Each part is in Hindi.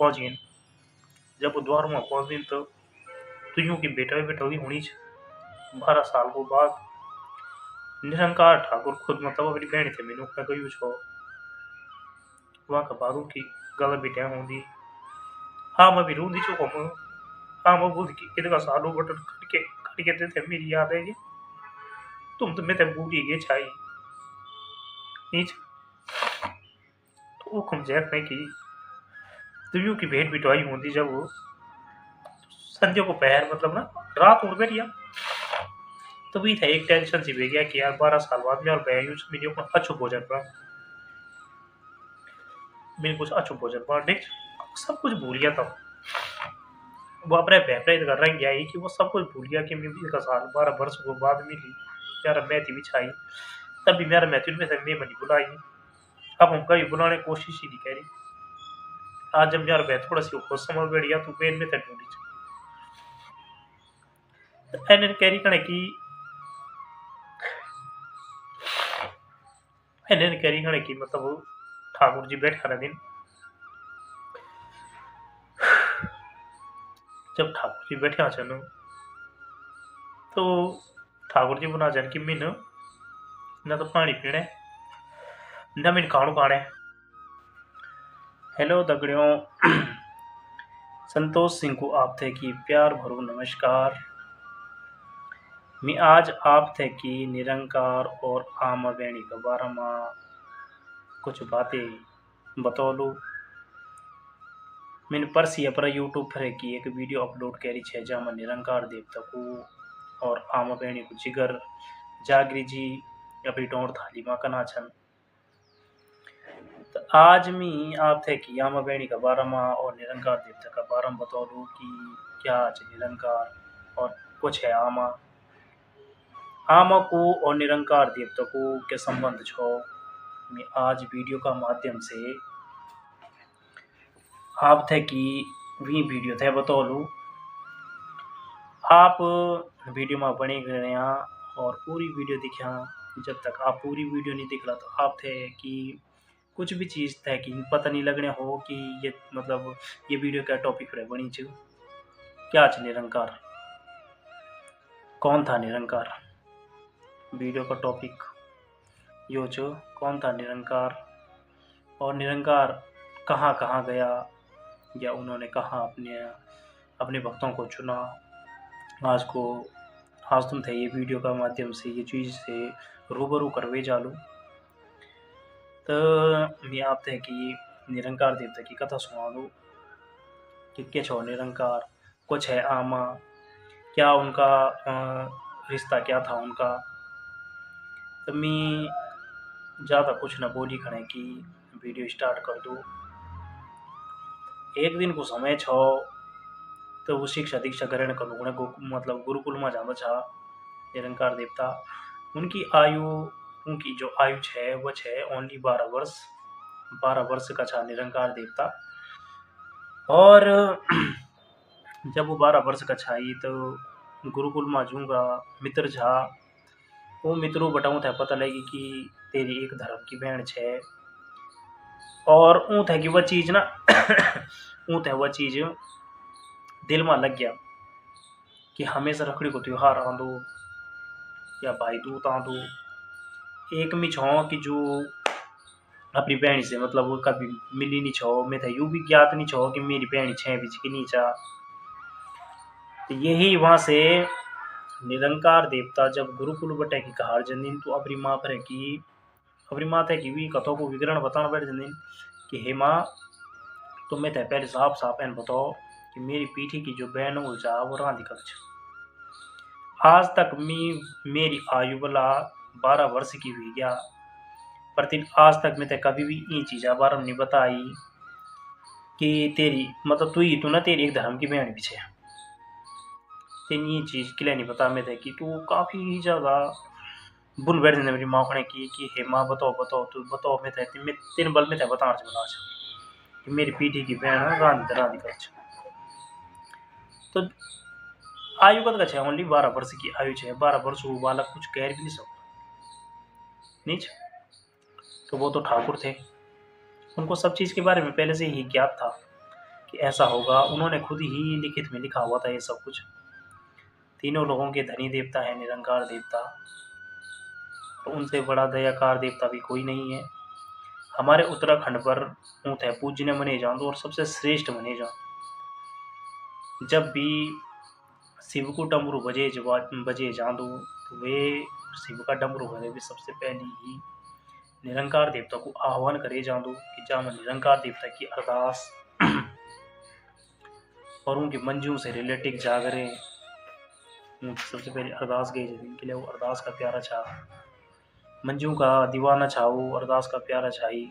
पहुंच गए। जब वो द्वार में पहुंच गए तो यूं की बेटा हुई होनी 12 साल को बाद निरंकार ठाकुर खुद मतलब अपनी बहन थे मैनू क्या कही छो वहां का बारू की गल बेटिया होंगी। हाँ मैं भी रूंदी चुका हूँ। हाँ मैं बोल की इधर का सालू बटन करके थे मेरी याद है कि तुम तो मैं ते बूढ़ी गए छाई नीच। तो वो कम जैक नहीं की दिव्यों की भेंट बिटवाई होती जब वो संजय को पहर मतलब ना रात उड़ बैठिया तभी था एक टेंशन सी गया कि यार 12 साल बाद में और बेयूस वीडियो को अच्छो भोजन पर मैंने कुछ अच्छो भोजन पर देख सब कुछ भूल गया था। वो अपने बेहतर कर रंग गया कि वो सब कुछ भूल गया कि मैं भी का साल 12 वर्ष को बाद मिली यार मैथी भी छाई तब भी मेरा मैथी में से मैं मनी बुलाई अब हम कभी बुलाने की कोशिश ही नहीं करी। आज जब यार मैं थोड़ा सी खुश समझ बैठ गया तो पेन में था ढूंढी तो एन कैरी करने की एन कैरी करने की मतलब ठाकुर जी बैठे हर दिन जब ठाकुर जी बैठे चलो तो ठाकुर जी बना जान कि मैंने ना तो पानी पीने ना मैंने खाणो खाने। हेलो दगड़ियों संतोष सिंह को आप थे कि प्यार भरो नमस्कार। मैं आज आप थे कि निरंकार और आमा बेणी के बारे में कुछ बातें बतौलू। मैंने परसी पर यूट्यूब पर की एक वीडियो अपलोड करी है जहाँ निरंकार देवता को और आमा बेणी को जिगर जागरी जी अपनी डोर थाली में कना छन। तो आज मैं आप थे कि आमा बेणी के बारे में और निरंकार देवता का बारे में बतौलू कि क्या है निरंकार और कुछ है आमा आमा को और निरंकार देवता को के संबंध छो। मैं आज वीडियो का माध्यम से आप थे कि वी वीडियो थे बतौलू। आप वीडियो में बने गए और पूरी वीडियो दिखा। जब तक आप पूरी वीडियो नहीं दिख रहा तो आप थे कि कुछ भी चीज़ थे कि पता नहीं लगने हो कि ये मतलब ये वीडियो क्या टॉपिक पर बनी छ क्या छ निरंकार कौन था निरंकार वीडियो का टॉपिक यो जो कौन था निरंकार और निरंकार कहाँ कहाँ गया या उन्होंने कहाँ अपने भक्तों को चुना। आज तुम थे ये वीडियो का माध्यम से ये चीज़ से रूबरू करवे चालू। तो मैं आप थे कि निरंकार देवता की कथा सुना दूँ कि क्या छो निरंकार कुछ है आमा क्या उनका रिश्ता क्या था उनका। तो मैं ज़्यादा कुछ न बोली खड़े की वीडियो स्टार्ट कर दूँ। एक दिन को समय छो तो वो शिक्षा दीक्षा ग्रहण करूँ मतलब गुरुकुल में जाना छा निरंकार देवता। उनकी जो आयु है वो है ओनली 12 वर्ष 12 वर्ष का छा निरंकार देवता। और जब वो 12 वर्ष का छाई तो गुरुकुल में जूंगा मित्र छा वो मित्रों बताऊँ था पता लगी कि तेरी एक धर्म की बहन है और ऊँ था कि वह चीज़ ना ऊँ था वह चीज़ दिल में लग गया कि हमेशा रखड़ी को त्योहार आंदो या भाई दूत आंदो एक में छो कि जो अपनी बहन से मतलब वो कभी मिली नहीं छो मैं था यूँ भी ज्ञात नहीं छो कि मेरी बहन छः बीच की नहीं चा। तो यही वहाँ से निरंकार देवता जब गुरुकुल बटे की कहार जंदीन तो अपनी माँ पर की अपनी माता की भी कथों को विवरण बताना बैठ जंदीन कि हे माँ तो मैं था पहले साफ साफ एन बताओ कि मेरी पीठी की जो बहन हो जा वो रांधी कर आज तक मेरी आयु वाला 12 वर्ष की हुई गया पर आज तक मैं कभी भी ये चीज़ा बारे में नहीं बताई कि तेरी मतलब तू ही तू ना तेरी एक धर्म की बहन पीछे तेन ये चीज़ के लिए नहीं पता मैं कि तू काफ़ी ज़्यादा बुल बैठ जाने मेरी माँ की कि हे माँ बताओ तू बताओ मैं तेन बल में बताना बता कि मेरी पीठी की बहन रांधी कर तो आयु कद का ओनली 12 वर्ष की आयु है 12 वर्ष वो बालक कुछ कह भी नहीं सकता नीच। तो वो तो ठाकुर थे उनको सब चीज़ के बारे में पहले से ही ज्ञात था कि ऐसा होगा। उन्होंने खुद ही लिखित में लिखा हुआ था ये सब कुछ। तीनों लोगों के धनी देवता है निरंकार देवता, तो उनसे बड़ा दयाकार देवता भी कोई नहीं है। हमारे उत्तराखंड पर ऊँट है पूज्य मने जाऊँ और सबसे श्रेष्ठ मने जाऊँ। जब भी शिव को डमरू बजे जादू, तो वे शिव का डमरू बजे भी सबसे पहले ही निरंकार देवता को आह्वान करे जादू कि जा मैं निरंकार देवता की अरदास और उनके मंजू से रिलेटेड जागरे सबसे पहले अरदास गई जिनके लिए वो अरदास का प्यारा छा मंजू का दीवाना छाओ अरदास का प्यारा छाई।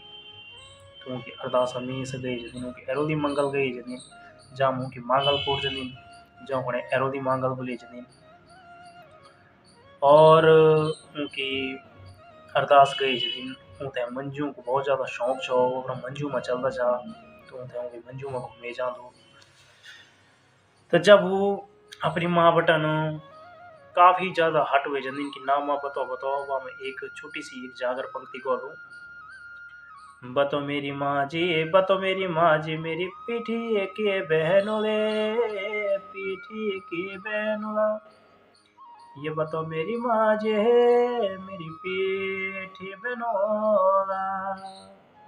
तो उनकी अरदास हमेशा गई जदीन उनकी एरोदी मंगल गई जदीन जा मुँह की मांगल कोर जदीन जो उन्हें एरोदी मांगल बोले जदीन और उनकी अरदास गई जदीन उनते मंजू को बहुत ज़्यादा शौक छो और मंजू में चलता जा तो उनते मंजू में घूमे जा दो। तो जब वो अपनी माँ बटन काफ़ी ज़्यादा हट हुए जदीन की नाम बताओ बताओ वहाँ में एक छोटी सी एक जागर पंक्ति को लूँ। बतो मेरी माँ जी मेरी पीठी के बहनोले पीठी के बहनोला ये बतो मेरी माँ जी मेरी पीठी बहनोला।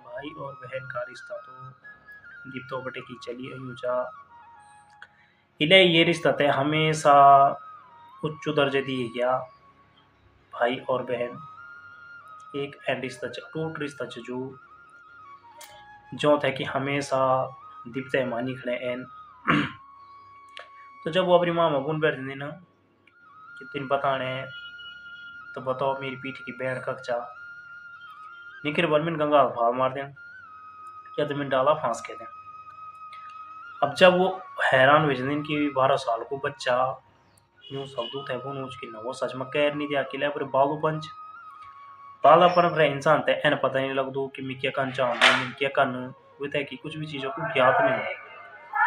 भाई और बहन का रिश्ता तो दीप्तो बटे की चली अयुजा इले ये रिश्ता थे हमेशा उच्च दर्जे दिए गया। भाई और बहन एक एंड रिश्ता अटूट रिश्ता जो थे कि हमेशा दीपते मानी खड़े एन। तो जब वो अपनी माँ मगुन बैठ दी ना कि तीन बताने तो बताओ मेरी पीठ की बहन कक्षा निखिर बलमिन गंगा भाव मार दें या तो मिन डाला फांस के दें। अब जब वो हैरान हुए दिन की 12 साल को बच्चा यूं शब्दों थे वो उसकी नवो सच में कैर नहीं दिया किले पर बालू पंच पाला पर इंसान थे एन पता नहीं लग दो कि मैं क्या करना चाहूँ मैं क्या करना वो थे कि कुछ भी चीज़ों को ज्ञात नहीं हो।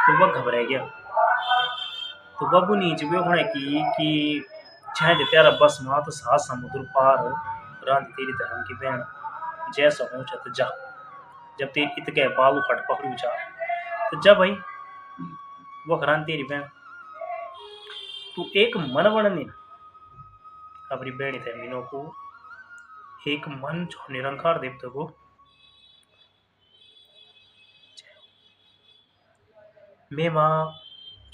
तो वह घबरा गया तो बबू नीच भी होने की कि चाहे तेरा बस मात सात समुद्र पार रांध तेरी धर्म की बहन जैसा हो तो जा जब तेरी इत के बालू फट पकड़ू जा तो जब भाई वो रांध तेरी बहन तू एक मन बनने अपनी बहनी थे मीनों को एक मन जो निरंकार देवता को मैं माँ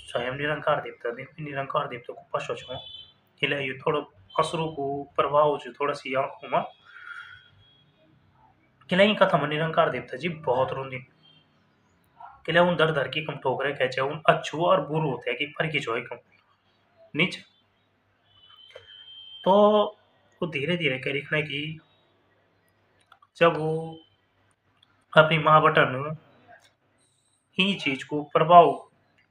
स्वयं निरंकार देवता को पशु छो इले ये थोड़ो असुरों को प्रभाव जो थोड़ा सी आंखों में किले कथा में निरंकार देवता जी बहुत रोंदी किले उन दर की कम ठोकरे कहचे उन अच्छू और बुरू होते हैं कि फर्की जो है कम नीच तो वो धीरे धीरे करिखने की जब वो अपनी माँ बटन ही चीज को प्रभाव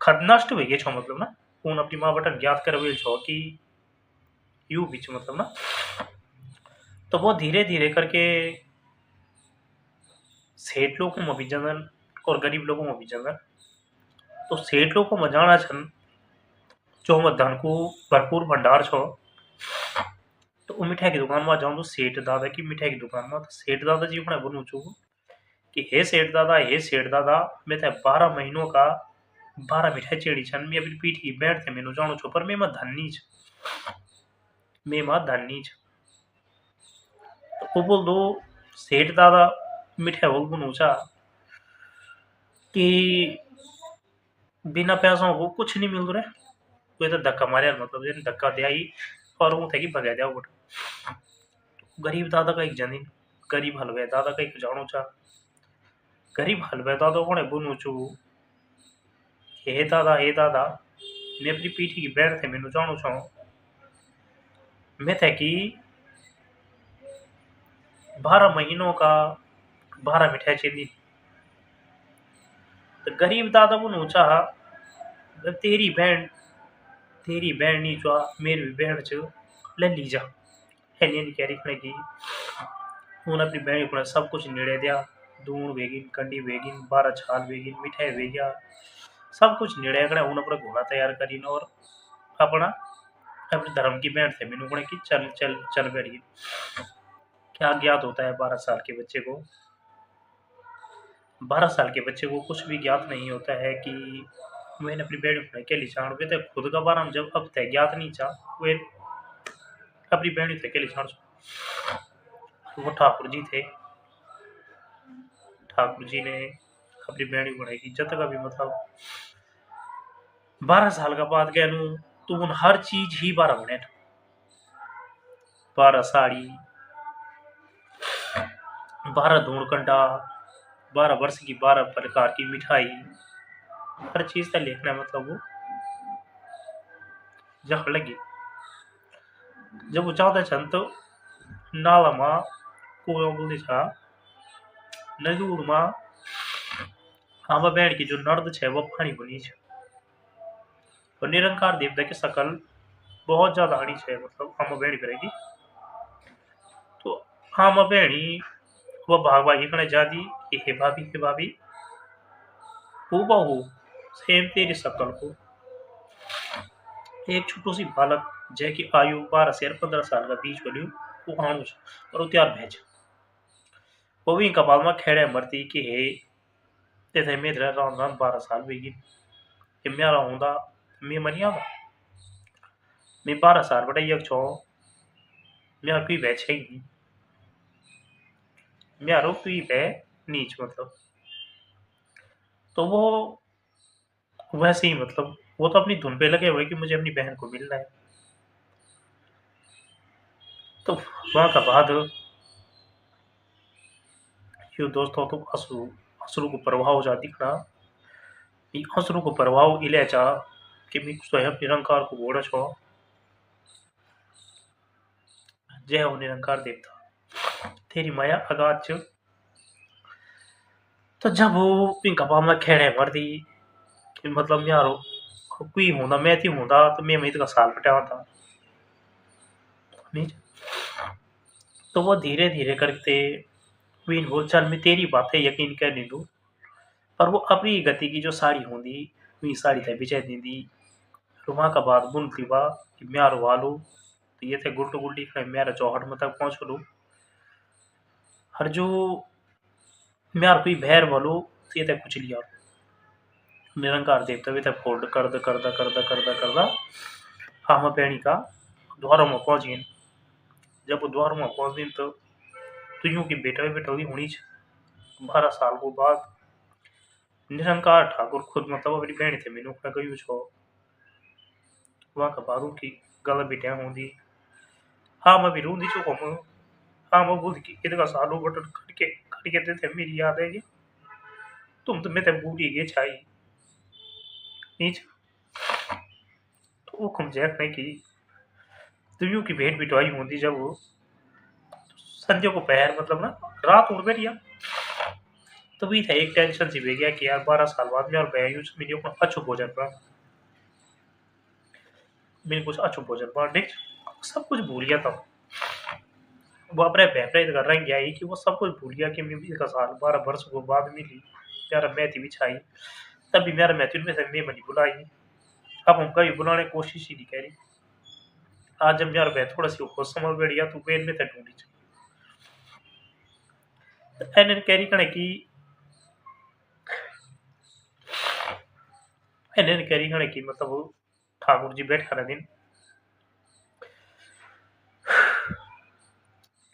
खद नष्ट हुई छो मतलब ना उन अपनी माँ बटन ज्ञात कर छो कि यू बीच मतलब ना तो वो धीरे धीरे करके सेठ लोगों में भी जंगल और गरीब लोगों में भी जंगल। तो सेठ लोगों में जाना छन जो मैं धन को भरपूर भंडार छो तो वो मिठाई की दुकान में जाऊं तो सेठ दादा की मिठाई की दुकान में तो सेठ दादा जी अपने बोलूँ छू कि हे सेठ दादा मैं थे 12 महीनों का 12 मिठाई चेड़ी छन मैं अपनी पीठ की बैठ थे मैंने जानो छो पर मैं धन्नी छ मैं धन्नी छ। तो वो बोल दो सेठ दादा मिठाई बोल बनू चा कि बिना पैसों को कुछ नहीं मिल रहा कोई तो धक्का मारे मतलब धक्का दिया ही और वो थे कि भगा दिया वो गरीब दादा का एक जनीन गरीब हलवे दादा का एक जानो चा गरीब हलवे दादा को बोनू छू हे दादा मैं अपनी पीठी की बैठ थे मैनू जानो छो मैं थे कि 12 महीनों का 12 मिठाई चाहिए तो गरीब दादा बोनू चाह तेरी बहन नहीं चुआ मेरी भी बहन च ले ली जा है नहीं कह रही की उन्हें अपनी बहन को सब कुछ निड़े दिया दून वेगिन कंडी वेगिन 12 छाल वेगिन मिठाई वेगिया सब कुछ निड़े कड़े उन अपना घोड़ा तैयार करीन और अपना अपने धर्म की बहन थे मीनू की चल चल चल बैठी। क्या ज्ञात होता है 12 साल के बच्चे को 12 साल के बच्चे को कुछ भी ज्ञात नहीं होता है कि मैंने अपनी बहन को अकेली छाड़ वे तो खुद का बारे में जब अब तक ज्ञात नहीं था वे अपनी बहन थे अकेली छाड़ वो ठाकुर जी थे। ठाकुर जी ने अपनी बहन को की इज्जत का भी मतलब 12 साल का बाद गया तो उन हर चीज ही 12 बने 12 साड़ी 12 धूणकंडा 12 वर्ष की 12 प्रकार की मिठाई हर चीज का लिखना मतलब वो जख लगी जब वो चाहता छन तो नालामा को बोलते छा नदूरमा आमा बहन की जो नर्द छे वो पानी बनी छे और निरंकार देवता की शकल बहुत ज्यादा आनी छे मतलब आमा बहन करेगी तो आमा बहनी वो भागवा हिकने जादी कि हे भाभी हूँ बहू सेम तेरी शकल को एक छोटू सी बालक जय की आयु 12 से 15 साल का बीच बोली वो आणु छ और वो त्यार भेज वो भी कपाल में खेड़े मरती कि हे ते थे मेरे राम राम 12 साल बेगी कि मेरा होंदा मैं मनी आवा मैं 12 साल बड़ा यक छो मेरा कोई बैच है ही नहीं मेरा कोई बै नीच मतलब तो वो वैसे ही मतलब वो तो अपनी धुन पे लगे हुए कि मुझे अपनी बहन को मिलना है तो वहां का बाद यो दोस्तों तो अश्रु अश्रु को प्रभाव जा दिखना ई अश्रु को प्रभाव इले चा कि मी स्वयं निरंकार को बोड़ा छो जय हो निरंकार देवता तेरी माया अगाध च तो जब वो पिंका पामा खेड़े मर दी कि मतलब यारो कोई होंदा मैं थी होंदा तो मैं मई का साल पटावा था नहीं तो वो धीरे धीरे करते विन वो चल मैं तेरी बातें यकीन कर नहीं दूं पर वो अपनी गति की जो साड़ी होंदी वही साड़ी थे बिछे दी रुमा का बाद बुन थी बा कि म्यार वालू तो ये थे गुल्टू गुल्टी खाए म्यारा चौहट में तक पहुंच लू हर जो म्यार कोई भैर वालू तो ये थे कुछ लिया निरंकार देवता भी थे फोल्ड करदा हम पेणी का द्वारों में पहुंच गए जब वो द्वारों में पहुंच गए तो यूं की बेटा हुई होनी 12 साल को बाद निरंकार ठाकुर खुद मतलब अपनी बहन थे मैनू मैं कही छो वहां का बारू की गल बिटिया होंगी हाँ मैं भी रूंदी चुका हूँ हाँ मैं बोल की इधर का सालों बटन खड़के थे मेरी याद है कि तुम तो मैं ते बूढ़ी गे छाई नीच तो वो खुम जैक नहीं की तो यूं की भेंट बिटवाई होती जब वो संजय को पैर मतलब ना रात उड़ बैठिया तो भी था एक टेंशन सी भी गया कि यार 12 साल बाद में और मैं यूं मेरी अपना अच्छो भोजन पर मैंने कुछ अच्छो भोजन पर देख सब कुछ भूल गया था वो अपने बेहतर कर रंग गया ही कि वो सब कुछ भूल गया कि मैं भी का साल 12 वर्ष को बाद मिली मेरा मैथी भी छाई तभी मेरा मैथी में से मैं मनी बुलाई अब हम कभी बुलाने की कोशिश ही नहीं करी आज जब यार मैं थोड़ा सी होश समझ बैठ गया तो मैं ढूंढी एनएन कैरी करने की एनएन कैरी करने की मतलब वो ठाकुर जी बैठा रहा दिन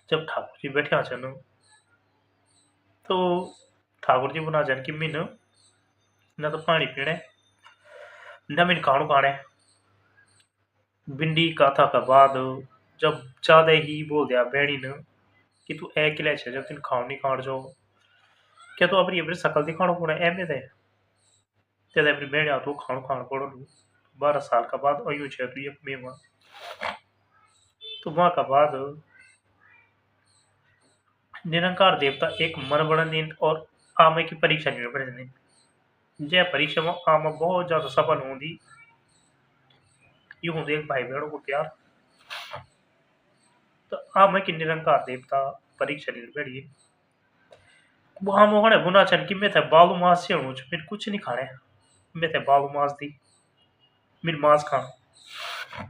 जब ठाकुर जी बैठे चलो तो ठाकुर जी बना जान कि मीन ना तो पानी पीने न मीन खाणु खाने भिंडी काथा का बाद जब ज्यादा ही बोल दिया बैणी ने कि तू ए किले छे जब तीन खाओ नहीं खाण जो क्या तू अपनी अपनी शकल दिखाणो पड़े एम थे तेरे अपनी बैणी आ तू खाणु खाण पड़ो 12 साल का बाद अयु छे तू एक में तो वहां का बाद निरंकार देवता एक मन बड़ा दिन और आमे की परीक्षा नहीं बड़े दिन जय परीक्षा में आमा बहुत ज्यादा सफल होंगी यूं देख भाई बहनों को प्यार तो आमे की निरंकार देवता परीक्षा नहीं बैठी वो हम होने बुना चन कि मैं थे बालू मास से हूं फिर कुछ नहीं खाने मैं थे बालू मास दी मेरे मास खाना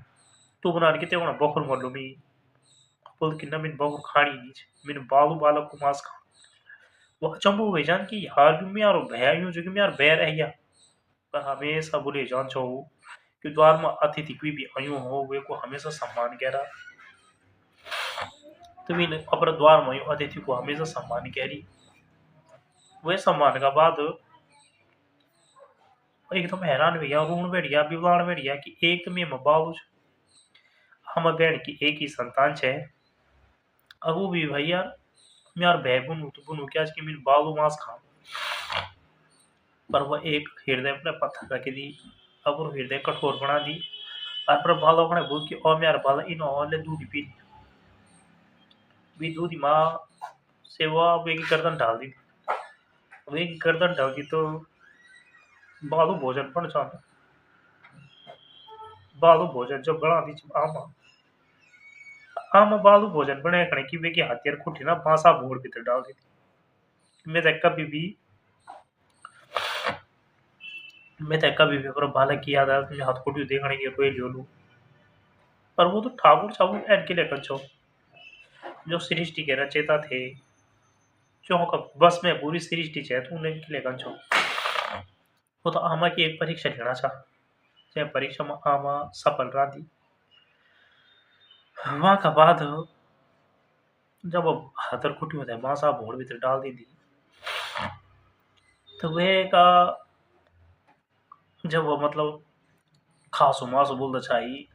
तू बना के ते होना बखर मरलो मी बोल कि ना मेरे बखर खानी नहीं मेरे बालू बालक को मास खा वो चंपू भाईजान की यार भी मैं यार भैया यूं जो कि मैं यार बैर है या पर हमेशा बोले जान छो कि द्वार में अतिथि कोई भी आयु हो वे को हमेशा सम्मान कह रहा तो भी अपर द्वार में अतिथि को हमेशा सम्मान कह रही वे सम्मान का बाद एकदम हैरान भैया रून बैठिया विवान बैठिया कि एक तो मैं बालू हम बहन की एक ही संतान छे अब वो भी भैया मैं यार भय बुनू तो बुनू क्या कि मेरे बालू मांस खा पर वह एक हृदय अपने पत्थर रख दी अब वो हृदय कठोर बना दी और पर बालों ने बोल के और मेरा बाला इन और दूध पी भी दूध माँ से वो अब एक गर्दन डाल दी अब एक गर्दन डाल दी तो बालू भोजन बन जाता बालू भोजन जब बना दी आम आम बालू भोजन बने खड़े की वे की हथियार खुटी ना बांसा भोर भीतर डाल दी मैं तो कभी भी मैं तो कभी भी पर बालक की याद आती हाथ खुटी देखने की कोई लियो लू पर वो तो ठाकुर साहब एन के लेकर छो जो सृष्टि के रचयिता थे जो का बस में पूरी सृष्टि है तो उन्हें के लेकर छो वो तो आमा की एक परीक्षा लेना चाह चाहे परीक्षा में आमा सफल रहा दी वहां का बाद जब वो हाथर खुटी होता है मां साहब भोर भीतर डाल दी थी तो वे का जब वो मतलब खासो मासो बोलता चाहिए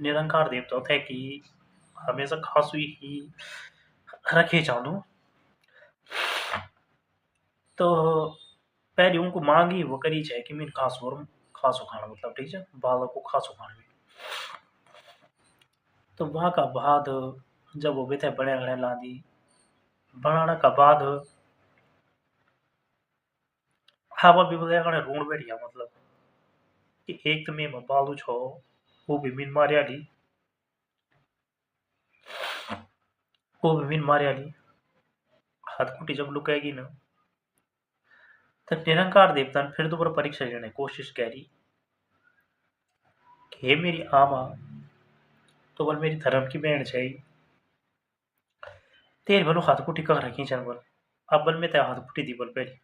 निरंकार देवता थे कि हमेशा खासु ही रखे चालू तो पहले उनको मांगी वो करी चाहे कि मैं खासो खाना मतलब ठीक है बालक को खासो खाना भी तो वहां का बाद जब वो बेटे बड़े बड़े ला दी बनाने का बाद हवा भी बोले रूण बैठिया मतलब कि एक तो मैं बालू छो वो भी मिन मारिया ली वो भी मिन मारिया ली हथकुटी जब लुकाएगी ना तो निरंकार देवता ने फिर दोबारा परीक्षा लेने की कोशिश करी कि हे मेरी आमा तो बोल मेरी धर्म की बहन छै तेरे भलो हथकुटी कह रखी चल बोल अब बल में ते हथकुटी दी बोल पहली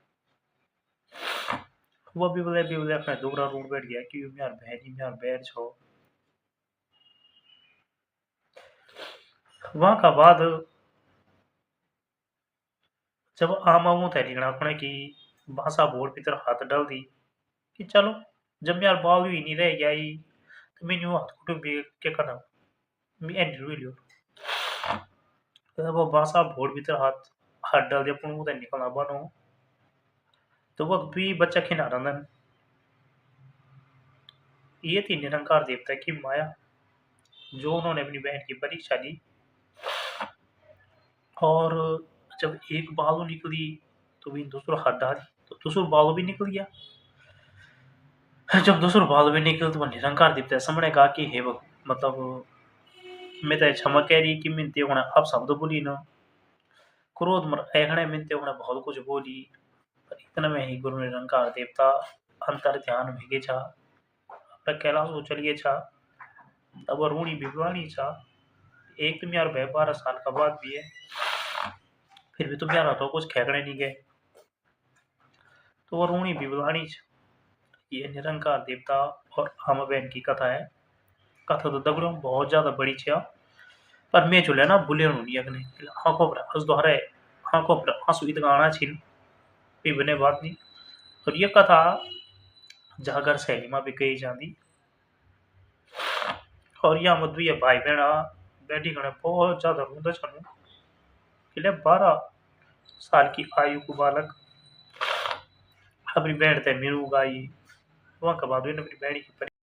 वो भी बोले अपने दोबारा रूट बैठ गया कि यार बहन यार बैठ छो वहां का बाद जब आमा वो तैयारी अपने की भाषा बोर्ड की तरफ हाथ डाल दी कि चलो जब यार बाल ही नहीं रह गया ही तो मैंने वो हथकुटी भी क्या करना मैं एंड लियो तो वो भाषा बोर्ड भीतर हाथ हाथ डाल दिया पुण उधर निकलना बनो तो वो भी बच्चा खिना रंदन ये थी निरंकार देवता की माया जो उन्होंने अपनी बहन की परीक्षा ली और जब एक बालू निकली तो भी दूसरा हाथ डाली तो दूसरा बालू भी निकल गया जब दूसरा बालू भी निकल तो वो निरंकार देवता समझने कहा कि हे वो मतलब मैं तो क्षमा कह रही कि मिनते होना अब शब्द बोली ना क्रोध मर एखने मिनते होना बहुत कुछ बोली पर इतना में ही गुरु निरंकार देवता अंतर ध्यान भेगे छा अपना कैलाश को चलिए छा तब वो रूणी बिगवानी छा एक तुम यार 12 साल का बाद भी है फिर भी तुम यार तो कुछ खेकड़े नहीं गए तो वो रूणी बिगवानी छा ये निरंकार देवता और हम बहन की कथा है कथा तो दगड़ों बहुत ज्यादा बड़ी छा पर मैं जो ना भूले नहीं अगने आंखों पर हंस दोहरे आंखों पर आंसू इतना आना छिन कोई बने बात नहीं और ये कथा जागर शैली में भी कही जाती और यहाँ मधु ये भाई बहन बैठी गणे बहुत ज्यादा रोंदा छनु कि 12 साल की आयु को बालक अपनी बहन ते मीनू गाई वहां का बाद अपनी बहन की